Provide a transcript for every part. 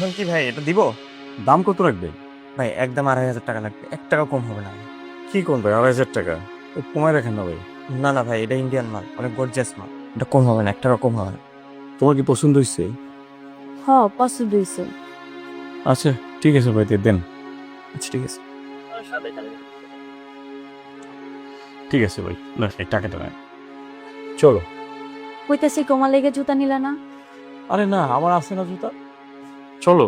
এখন কি ভাই এটা দিব? দাম কত রাখবে? ভাই একদম 2,500 টাকা লাগবে, 1 টাকা কম হবে না। কি কোন ভাই 2,500 টাকা? কমায় রাখেন না ভাই। না না ভাই, এটা ইন্ডিয়ান মাল, অনেক গর্জিয়াস মাল, এটা কম হবে না, 1 টাকা কম হবে না। তোমার কি পছন্দ হয়েছে? হ পছন্দ হয়েছে। আচ্ছা ঠিক আছে ভাই, দেন। আচ্ছা ঠিক আছে। ঠিক আছে ভাই, না এই টাকাটা নেন। চলো। কইতাছি তোমার লেগে জুতা নিলা না? আরে না, আমার আছে না জুতা। চলো।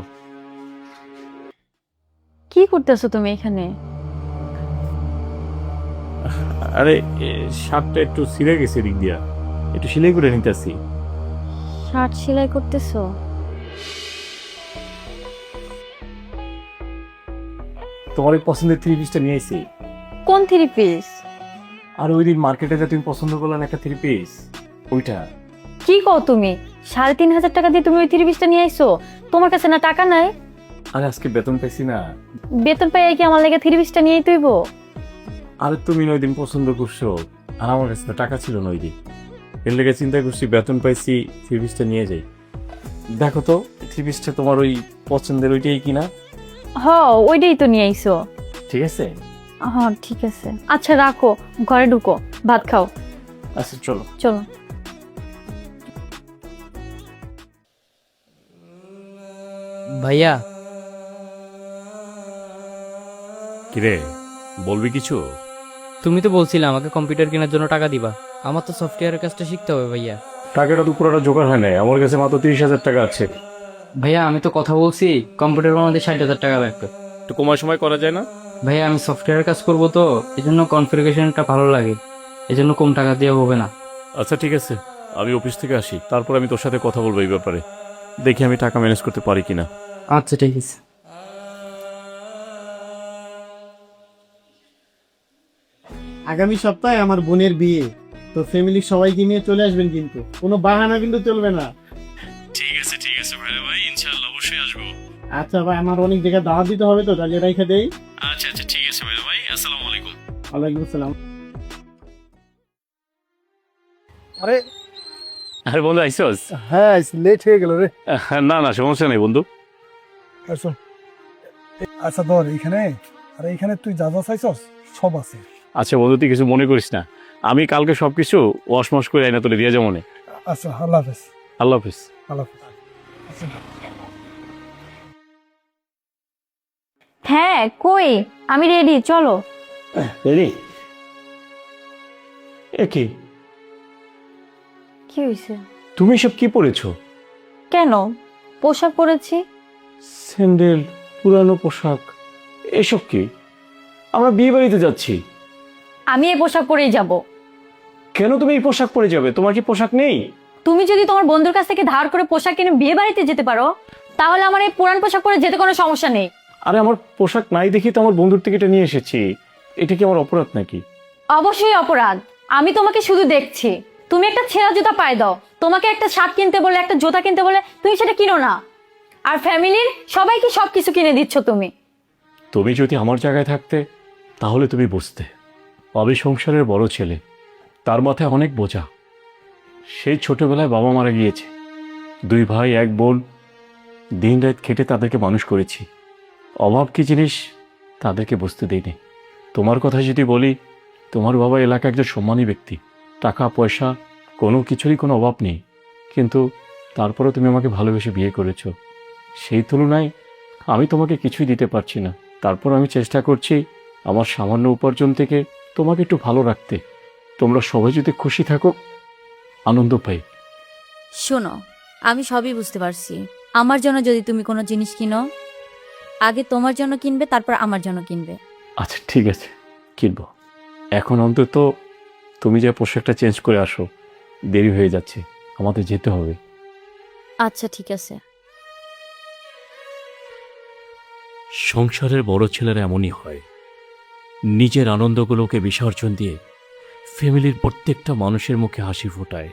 কি করতেছো তুমি এখানে? আরে শার্টটা একটু ছিঁড়ে গেছে দিক দিয়া, একটু সেলাই করে নিতেছি। শার্ট সেলাই করতেছো? তোমার এই পছন্দের 3 পিসটা নিয়ে আইছি। কোন 3 পিস? আর ওই দিন মার্কেটে যে তুমি পছন্দ করলে না একটা 3 পিস, ওইটা। কি কও তুমি? 3,500 টাকা দিয়ে তুমি ওই 3 পিসটা নিয়ে আইছো? তোমার কাছে না টাকা নাই? আরে আজকে বেতন পাইছি না। বেতন পাইয়া কি আমার লেগে 3 পিসটা নিয়েই তুইব? আরে তুমি ওই দিন পছন্দ করছো, আর আমার কাছে তো টাকা ছিল না ওই দিন। এর লেগে চিন্তা করছি বেতন পাইছি 3 পিসটা নিয়ে যাই। দেখো তো 3 পিসটা তোমার ওই পছন্দের ওইটাই কিনা? হ ওইটাই তো নিয়ে আইছো। ঠিক আছে। হ্যাঁ ঠিক আছে, আচ্ছা রাখো, ঘরে ঢুকো, ভাত খাও। আচ্ছা চলো। চলো। ভাইয়া, কিরে, বলবি কিছু? তুমি তো বলছিলে আমাকে কম্পিউটার কেনার জন্য টাকা দিবা। আমার তো সফটওয়্যারের কাজটা শিখতে হবে ভাইয়া। টাকাটা তো পুরোটা জোগাড় হয় নাই, আমার কাছে মাত্র 30,000 টাকা আছে। ভাইয়া আমি তো কথা বলছি কম্পিউটার বানাতে 60,000 টাকা লাগবে। একটু কমার সময় করা যায় না? ভাইয়া আমি সফটওয়্যারের কাজ করব তো, এই জন্য কনফিগারেশনটা ভালো লাগে, এই জন্য কম টাকা দিয়ে হবে না। আচ্ছা ঠিক আছে, আমি অফিস থেকে আসি, তারপর আমি তোর সাথে কথা বলবো এই ব্যাপারে। দেখি আমি টাকা ম্যানেজ করতে পারি কিনা। আচ্ছা ঠিক আছে। আগামী সপ্তাহে আমার বোনের বিয়ে, তো ফ্যামিলির সবাইকে নিয়ে চলে আসবেন, কিন্তু কোনো বাহানা কিন্তু চলবে না। ঠিক আছে ভাই, ইনশাআল্লাহ অবশ্যই আসবো। আচ্ছা ভাই, আমার অনেক জায়গায় দাওয়াত দিতে হবে, তো তাহলে রেখে দেই। আচ্ছা ঠিক আছে ভাই, আসসালামু আলাইকুম। ওয়ালাইকুম আসসালাম। আরে আরে বন্ধু আইসস? হ্যাঁ, লেট হয়ে গেল রে। না না, সমস্যা নেই বন্ধু। শোন, আচ্ছা ধর এইখানে, আর এইখানে তুই যা যা চাইছস সব আছে। আচ্ছা বন্ধু, তুই কিছু মনে করিস না, আমি কালকে সবকিছু ওয়াশ করে আইনা তোলে দিয়ে যাবো মনে। আচ্ছা, আল্লাহ হাফেজ। আল্লাহ হাফিজ। আল্লাহ হাফেজ। আচ্ছা। হ্যাঁ কই, আমি রেডি, চলো। রেডি? কি কি হয়েছে? তুমি সব কি পরেছো? কেন? পোশাক পরেছি। স্যান্ডেল, পুরানো পোশাক, এসব কি? আমরা বিয়ে বাড়িতে যাচ্ছি। আমি এই পোশাক পরেই যাব। কেন তুমি এই পোশাক পরে যাবে? তোমার কি পোশাক নেই? তুমি যদি তোমার বন্ধুর কাছ থেকে ধার করে পোশাক কিনে বিয়ে বাড়িতে যেতে পারো, তাহলে আমার এই পুরান পোশাক পরে যেতে কোনো সমস্যা নেই। আরে আমার পোশাক নাই দেখি তো আমার বন্ধুর থেকে এটা নিয়ে এসেছি, এটা কি আমার অপরাধ নাকি? অবশ্যই অপরাধ। আমি তোমাকে শুধু দেখছি, তুমি একটা ছেঁড়া জুতা পায়ে দাও, তোমাকে একটা শার্ট কিনতে বলে, একটা জুতা কিনতে বলে তুমি সেটা কিনো না, আর ফ্যামিলির সবাইকে সবকিছু কিনে দিচ্ছ তুমি। তুমি যদি আমার জায়গায় থাকতে তাহলে তুমি বুঝতে। আমি সংসারের বড় ছেলে, তার মাথায় অনেক বোঝা। সেই ছোটবেলায় বাবা মারা গিয়েছে, 2 ভাই 1 বোন, দিন রাত খেটে তাদেরকে মানুষ করেছি। অভাব কি জিনিস তাদেরকে বুঝতে দিইনি। তোমার কথা যদি বলি, তোমার বাবা এলাকায় একজন সম্মানী ব্যক্তি, টাকা পয়সা কোনো কিছুরই কোনো অভাব নেই, কিন্তু তারপরেও তুমি আমাকে ভালোবেসে বিয়ে করেছো। সেই তুলনায় আমি তোমাকে কিছুই দিতে পারছি না, তারপর আমি চেষ্টা করছি আমার সামান্য উপার্জন থেকে তোমাকে একটু ভালো রাখতে। তোমরা সবাই যদি খুশি থাকো, আনন্দ পাই। শোনো, আমি সবই বুঝতে পারছি। আমার জন্য যদি তুমি কোনো জিনিস কিনো, আগে তোমার জন্য কিনবে, তারপর আমার জন্য কিনবে। আচ্ছা ঠিক আছে, কিনবো। এখন অন্তত তুমি যে পোশাকটা চেঞ্জ করে আসো, দেরি হয়ে যাচ্ছে, আমাদের যেতে হবে। আচ্ছা ঠিক আছে। সংসারের বড় ছেলেরা এমনই হয়, নিজের আনন্দগুলোকে বিসর্জন দিয়ে ফ্যামিলির প্রত্যেকটা মানুষের মুখে হাসি ফোটায়।